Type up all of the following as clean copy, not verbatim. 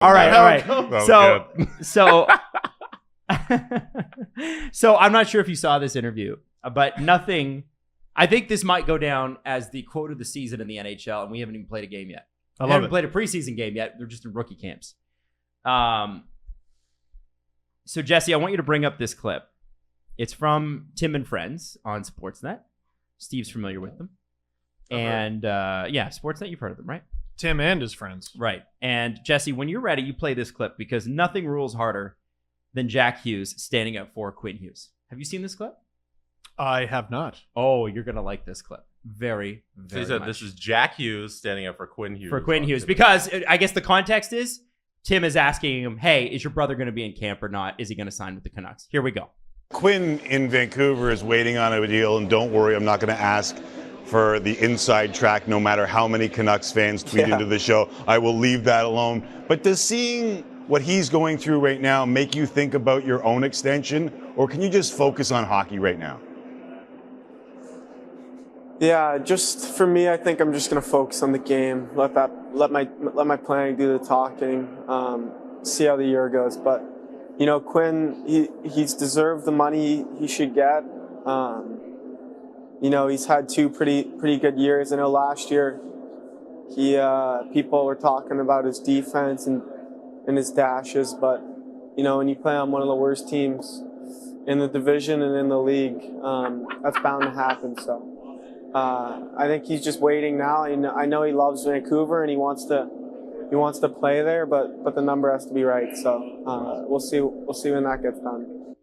All right. So I'm not sure if you saw this interview, but nothing. I think this might go down as the quote of the season in the NHL, and we haven't even played a game yet. We haven't played a preseason game yet. They're just in rookie camps. So, Jesse, I want you to bring up this clip. It's from Tim and Friends on Sportsnet. Steve's familiar with them. And, Sportsnet, you've heard of them, right? Tim and his friends. Right. And, Jesse, when you're ready, you play this clip because nothing rules harder than Jack Hughes standing up for Quinn Hughes. Have you seen this clip? I have not. Oh, you're going to like this clip. Very, very much. This is Jack Hughes standing up for Quinn Hughes. For Quinn Hughes. Because I guess the context is Tim is asking him, hey, is your brother going to be in camp or not? Is he going to sign with the Canucks? Here we go. Quinn in Vancouver is waiting on a deal, and don't worry, I'm not going to ask for the inside track no matter how many Canucks fans tweet into the show. I will leave that alone. But does seeing what he's going through right now make you think about your own extension, or can you just focus on hockey right now? Yeah, just for me, I think I'm just gonna focus on the game. Let my planning do the talking. See how the year goes. But you know, Quinn, he's deserved the money he should get. You know, he's had two pretty good years. I know last year, people were talking about his defense and his dashes, but you know, when you play on one of the worst teams in the division and in the league, that's bound to happen. So. I think he's just waiting now. I know he loves Vancouver and he wants to play there, but the number has to be right. So we'll see when that gets done.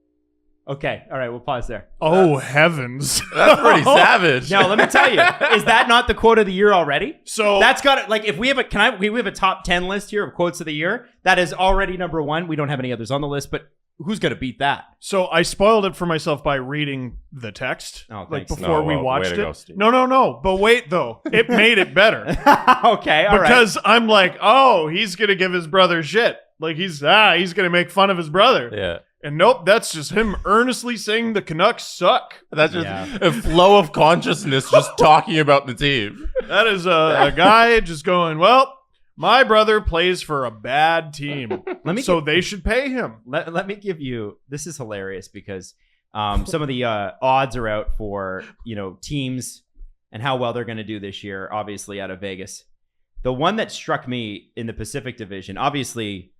Okay, all right, we'll pause there. Oh heavens, that's pretty savage. Now let me tell you, is that not the quote of the year already? So that's got it. Like if we have we have a top 10 list here of quotes of the year. That is already number one. We don't have any others on the list, but. Who's going to beat that? So I spoiled it for myself by reading the text before we watched it. Go, no. But wait, though. It made it better. Okay, all right. Because I'm like, oh, he's going to give his brother shit. Like he's going to make fun of his brother. Yeah. And nope, that's just him earnestly saying the Canucks suck. That's just a flow of consciousness just talking about the team. That is a guy just going, well, my brother plays for a bad team, they should pay him. Let me give you, this is hilarious because some of the odds are out for, teams and how well they're going to do this year, obviously out of Vegas. The one that struck me in the Pacific Division, obviously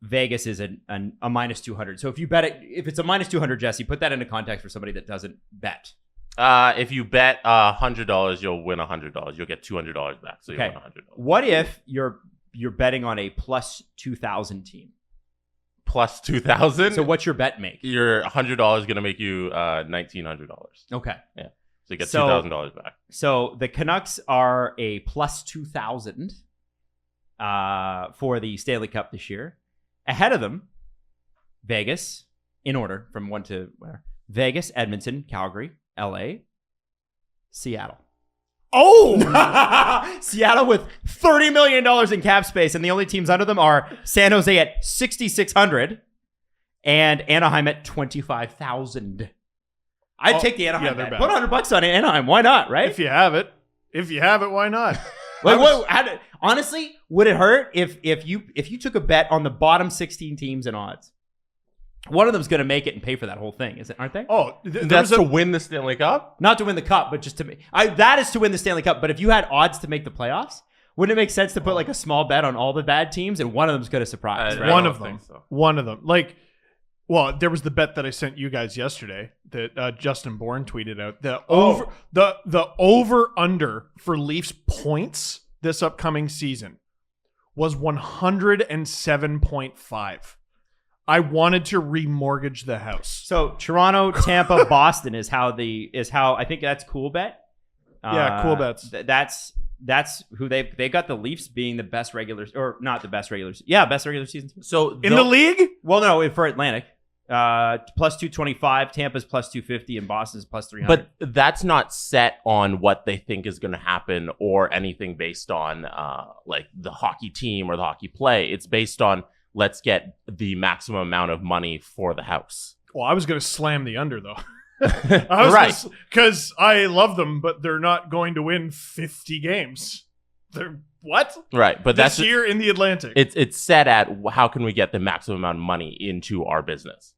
Vegas is a minus 200. So if you bet it, if it's a minus 200, Jesse, put that into context for somebody that doesn't bet. If you bet $100, you'll win $100. You'll get $200 back. So you win $100. What if you're betting on a plus 2,000 team? Plus 2,000? So what's your bet make? Your $100 going to make you $1,900. Okay. Yeah. So you get $2,000 back. So the Canucks are a plus 2,000 for the Stanley Cup this year. Ahead of them, Vegas, in order from one to where? Vegas, Edmonton, Calgary, LA, Seattle. Oh! Seattle with $30 million in cap space, and the only teams under them are San Jose at 6,600 and Anaheim at 25,000. I'd take the Anaheim bet. Put $100 on Anaheim. Why not, right? If you have it, why not? Honestly, would it hurt if you took a bet on the bottom 16 teams in odds? One of them's going to make it and pay for that whole thing, aren't they? Oh, that's to win the Stanley Cup? Not to win the cup, but just to that is to win the Stanley Cup. But if you had odds to make the playoffs, wouldn't it make sense to put like a small bet on all the bad teams and one of them's going to surprise? Right? One of them. Like, well, there was the bet that I sent you guys yesterday that Justin Bourne tweeted out. The over under for Leafs points this upcoming season was 107.5. I wanted to remortgage the house. So Toronto, Tampa, Boston is how I think that's cool bet. Yeah, cool bets. That's who they got the Leafs being the best regular, or not the best regular. Yeah, best regular season team. So in the league? Well, no, for Atlantic. Plus 225, Tampa's plus 250, and Boston's plus 300. But that's not set on what they think is going to happen or anything based on like the hockey team or the hockey play. It's based on let's get the maximum amount of money for the house. Well, I was going to slam the under, though. Because I love them, but they're not going to win 50 games. They're What? Right, but This that's year in the Atlantic. it's set at how can we get the maximum amount of money into our business.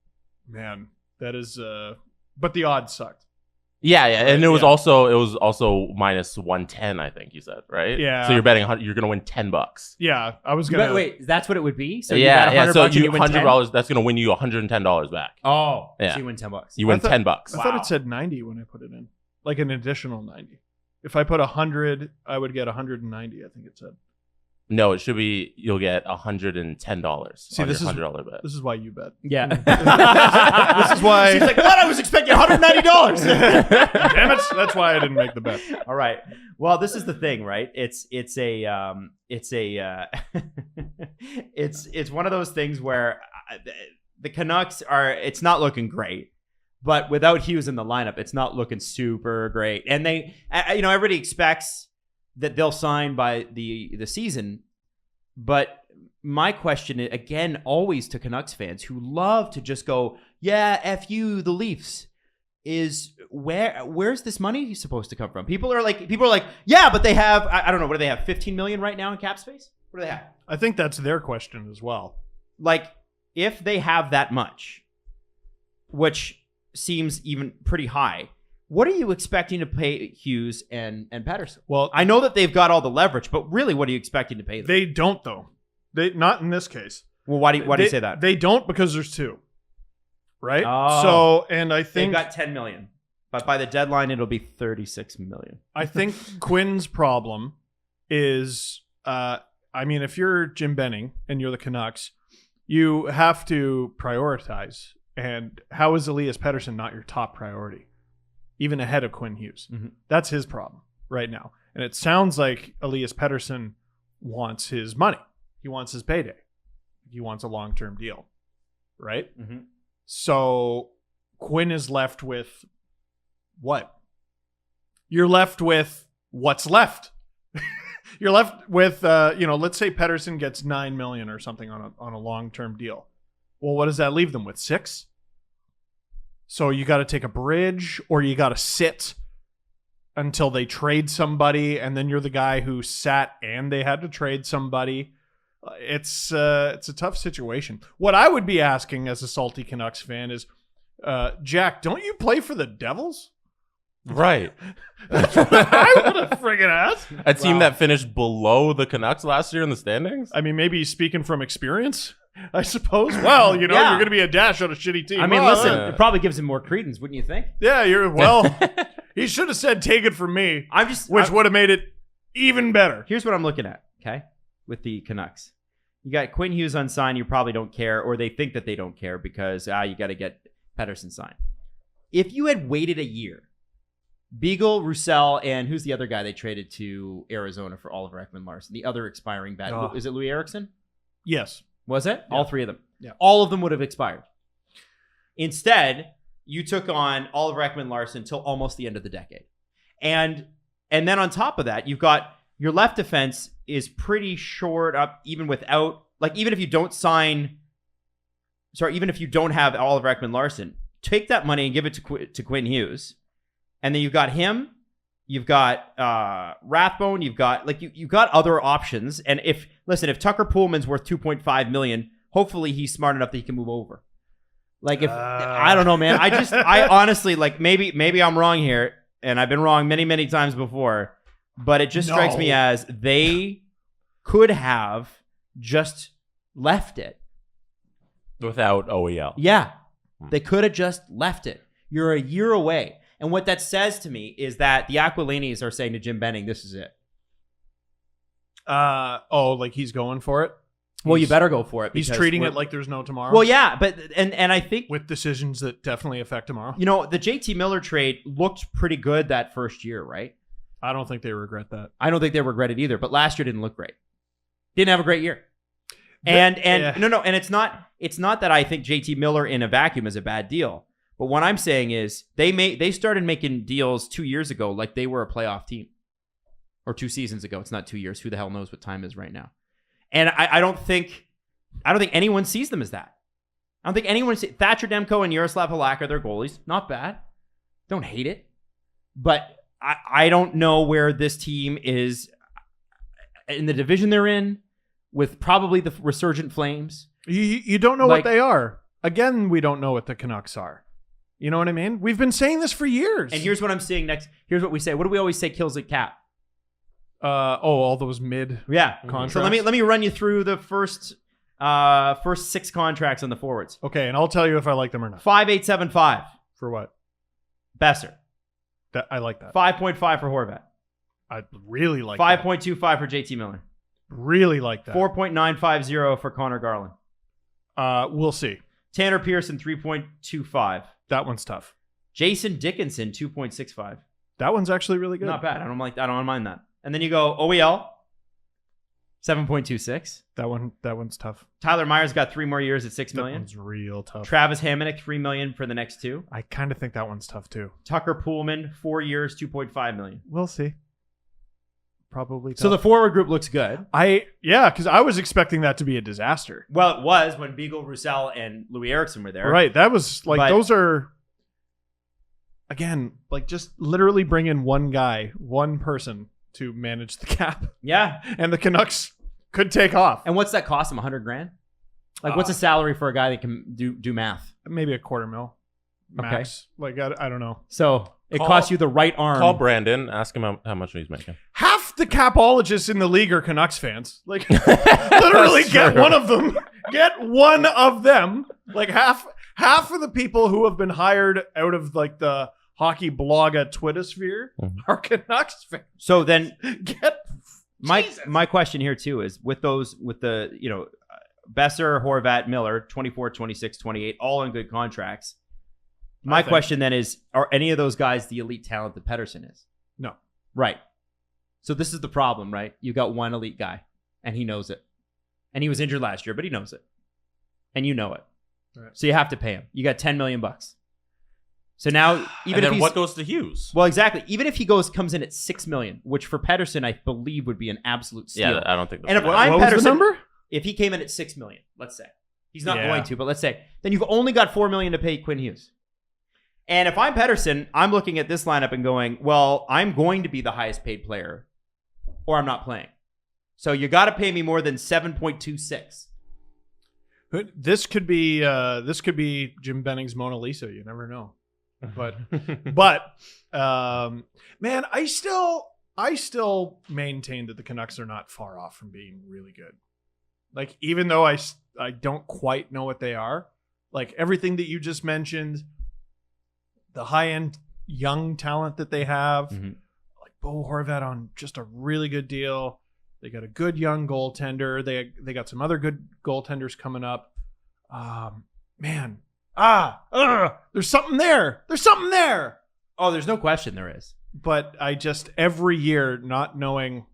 Man, that is. But the odds sucked. Yeah, and it was Yeah. also minus 110, I think you said, right? Yeah. So you're betting you're gonna win $10. Yeah, I was gonna. Wait, that's what it would be? So yeah, you bet $100 So and you win $100, that's gonna win you $110 back. Oh, Yeah. so you win $10. You win I thought- $10. I thought it said 90 when I put it in, like an additional 90. If I put 100, I would get 190. I think it said. No, it should be you'll get $110 See, on this your is- $100 bet. This is why you bet. Yeah. This is why. She's like, what? I was expecting $190. Damn it! That's why I didn't make the bet. All right. Well, this is the thing, right? It's one of those things where the Canucks it's not looking great, but without Hughes in the lineup, it's not looking super great. And they, everybody expects that they'll sign by the season, but my question again, always to Canucks fans who love to just go, yeah, F you, the Leafs, is where's this money supposed to come from? People are like, yeah, but they have, I don't know, what do they have? 15 million right now in cap space? What do they have? I think that's their question as well. Like, if they have that much, which seems even pretty high, what are you expecting to pay Hughes and Pettersson? Well, I know that they've got all the leverage, but really, what are you expecting to pay them? they don't though. They not in this case. Well, why do you say that? They don't because there's two, right? Oh. So, and I They've think got 10 million, but by the deadline, it'll be 36 million. I think Quinn's problem is, if you're Jim Benning and you're the Canucks, you have to prioritize. And how is Elias Pettersson not your top priority, even ahead of Quinn Hughes? Mhm. That's his problem right now. And it sounds like Elias Pettersson wants his money. He wants his payday. He wants a long-term deal, right? Mm-hmm. So Quinn is left with what? You're left with what's left. You're left with, let's say Pettersson gets $9 million or something on a long-term deal. Well, what does that leave them with? $6 million? So you got to take a bridge, or you got to sit until they trade somebody, and then you're the guy who sat and they had to trade somebody. It's a tough situation. What I would be asking as a salty Canucks fan is, Jack, don't you play for the Devils? Right. That's what I would have friggin' asked. A team that finished below the Canucks last year in the standings? I mean, maybe he's speaking from experience, I suppose. Well, Yeah. you're going to be a dash on a shitty team. I mean, Oh, listen, yeah. it probably gives him more credence, wouldn't you think? Yeah, he should have said, take it from me, Which would have made it even better. Here's what I'm looking at, okay, with the Canucks. You got Quinn Hughes unsigned. You probably don't care, or they think that they don't care because you got to get Pettersson signed. If you had waited a year, Beagle, Roussel, and who's the other guy they traded to Arizona for Oliver Ekman-Larsson? The other expiring bat. Oh. Is it Louis Eriksson? Yes. Was it? Yeah. All three of them. Yeah. All of them would have expired. Instead, you took on Oliver Ekman-Larsson till almost the end of the decade. And then on top of that, you've got your left defense is pretty short up, even if you don't have Oliver Ekman-Larsson, take that money and give it to Quinn Hughes. And then you've got him, you've got Rathbone, you've got other options. And if Tucker Pullman's worth $2.5 million, hopefully he's smart enough that he can move over. I don't know, man. I honestly, maybe I'm wrong here, and I've been wrong many, many times before, but it just strikes me as they could have just left it. Without OEL. Yeah. They could have just left it. You're a year away. And what that says to me is that the Aquilinis are saying to Jim Benning, this is it. Like he's going for it? Well, you better go for it. He's because treating it like there's no tomorrow? Well, yeah, but and I think with decisions that definitely affect tomorrow? the JT Miller trade looked pretty good that first year, right? I don't think they regret that. I don't think they regret it either, but last year didn't look great. Didn't have a great year. And it's not that I think JT Miller in a vacuum is a bad deal. But what I'm saying is they started making deals 2 years ago like they were a playoff team. Or 2 seasons ago. It's not 2 years. Who the hell knows what time is right now? And I don't think anyone sees them as that. I don't think anyone sees Thatcher Demko and Yaroslav Halak are their goalies. Not bad. Don't hate it. But I don't know where this team is. in the division they're in, with probably the resurgent Flames. You don't know Like- what they are. Again, we don't know what the Canucks are. You know what I mean? We've been saying this for years. And here's what I'm seeing next. Here's what we say. What do we always say kills a cap? all those mid Yeah. contracts. So let me run you through the first 6 contracts on the forwards. Okay, and I'll tell you if I like them or not. 5.875 For what? Besser. I like that. 5.5 for Horvat. I really like 5.25 for JT Miller. that. Really like that. 4.950 for Connor Garland. We'll see. Tanner Pearson 3.25. That one's tough. Jason Dickinson 2.65. That one's actually really good. Not bad. I don't mind that. And then you go OEL 7.26. That one's tough. Tyler Myers got 3 more years at $6 That million. one's real tough. Travis Hamonic $3 million for the next 2. I kind of think that one's tough too. Tucker Poolman 4 years, $2.5 million. We'll see. Probably tough. So the forward group looks good. because I was expecting that to be a disaster. Well, it was when Beagle, Roussel, and Louis Eriksson were there. Right. That was like, But- those are, again, like just literally bring in one guy, one person to manage the cap. Yeah. And the Canucks could take off. And what's that cost him? $100,000? Like, what's a salary for a guy that can do math? Maybe a $250,000 max. Like, I don't know. So it costs you the right arm. Call Brandon. Ask him how much he's making. Half the capologists in the league are Canucks fans. Like, literally get one of them. Get one of them. Like half of the people who have been hired out of like the hockey blogger Twitter sphere are Canucks fans. So then Get my question here too is with the Besser, Horvat, Miller, 24, 26, 28, all on good contracts. My question then is, are any of those guys the elite talent that Pettersson is? No. Right. So this is the problem, right? You got one elite guy, and he knows it. And he was injured last year, but he knows it. And you know it. Right. So you have to pay him. You got $10 million. So now, even And if then what goes to Hughes? well, exactly. Even if he comes in at $6 million, which for Pettersson I believe would be an absolute steal. Yeah, I don't think. And if That's I'm what was Pettersson, the number? if he came in at $6 million, let's say he's not Yeah. going to, but let's say then you've only got $4 million to pay Quinn Hughes. And if I'm Pettersson, I'm looking at this lineup and going, well, I'm going to be the highest paid player, or I'm not playing. So you got to pay me more than 7.26. This could be Jim Benning's Mona Lisa. You never know. But man, I still maintain that the Canucks are not far off from being really good. Like, even though I don't quite know what they are, like everything that you just mentioned, the high end young talent that they have, like Bo Horvat on just a really good deal. They got a good young goaltender. They got some other good goaltenders coming up. Man. There's something there. There's something there. Oh, there's no question there is. But I just, every year, not knowing,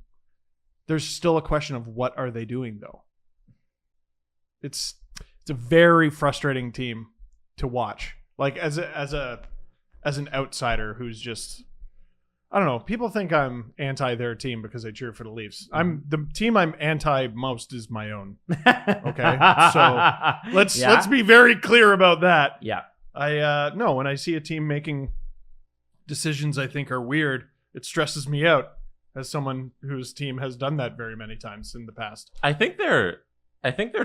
there's still a question of what are they doing though. It's a very frustrating team to watch. Like as an outsider who's just, I don't know. People think I'm anti their team because I cheer for the Leafs. The team I'm anti most is my own. Okay, so let's be very clear about that. Yeah. No, when I see a team making decisions I think are weird, it stresses me out as someone whose team has done that very many times in the past. I think they're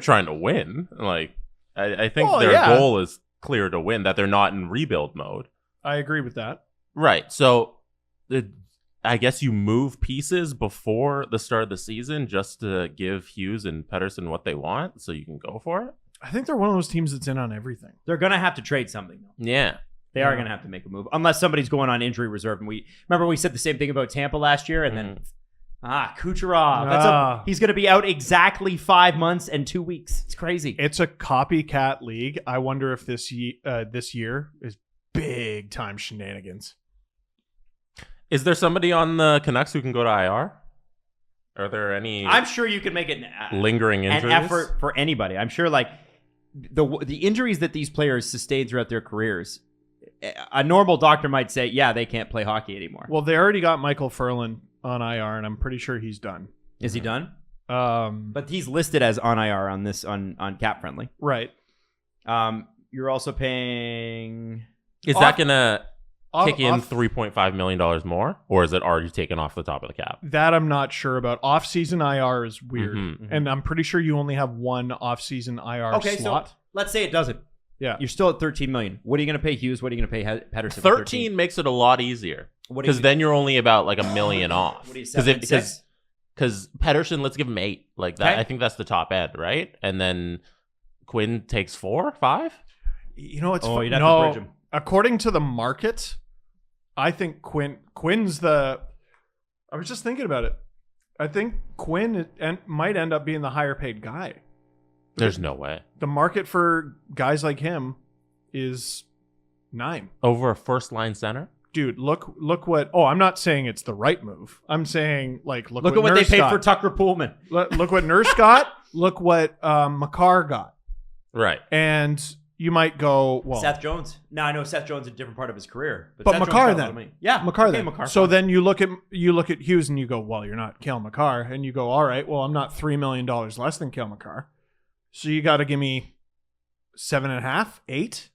trying to win. Like I think Well, their yeah. goal is clear to win. That they're not in rebuild mode. I agree with that. Right. So I guess you move pieces before the start of the season just to give Hughes and Pettersson what they want, so you can go for it. I think they're one of those teams that's in on everything. They're going to have to trade something, though. Yeah. They are going to have to make a move, unless somebody's going on injury reserve. And we said the same thing about Tampa last year, and then Kucherov. He's going to be out exactly 5 months and 2 weeks. It's crazy. It's a copycat league. I wonder if this year is big time shenanigans. Is there somebody on the Canucks who can go to IR? Are there any I'm sure you can make it lingering injuries? an effort for anybody. I'm sure, like the injuries that these players sustain throughout their careers, a normal doctor might say, yeah, they can't play hockey anymore. Well, they already got Michael Furlan on IR, and I'm pretty sure he's done. Is he done? But But he's listed as on IR on Cap Friendly. right. You're also paying. Is that gonna kick in $3.5 million more, or is it already taken off the top of the cap? That I'm not sure about. Off-season IR is weird, Mhm. and I'm pretty sure you only have one off-season IR slot. So let's say it doesn't. Yeah. You're still at $13 million. What are you going to pay Hughes? What are you going to pay Pettersson? 13 makes it a lot easier because then you're only about like $1 million off. What are you, 7 and 6? Because Pettersson, let's give him 8 like that. Okay. I think that's the top end, right? And then Quinn takes 4, 5. You know, it's you'd have to bridge him. According to the market, I think Quinn's the. I was just thinking about it. I think Quinn might end up being the higher paid guy. There's no way. The market for guys like him is 9 Over a first line center. Dude, look what. Oh, I'm not saying it's the right move. I'm saying like look at what they Nurse paid got. for Tucker Pullman. Look what Nurse got. Look what Makar got. Right. And you might go, well, Seth Jones. No, I know Seth Jones is a different part of his career. but Seth Jones Makar got a lot then. of money. Yeah, Makar okay, then. Makar, So fine. then you look at Hughes and you go, well, you're not Cale Makar, and you go, all right, well, I'm not $3 million less than Cale Makar, so you got to give me 7.5, 8.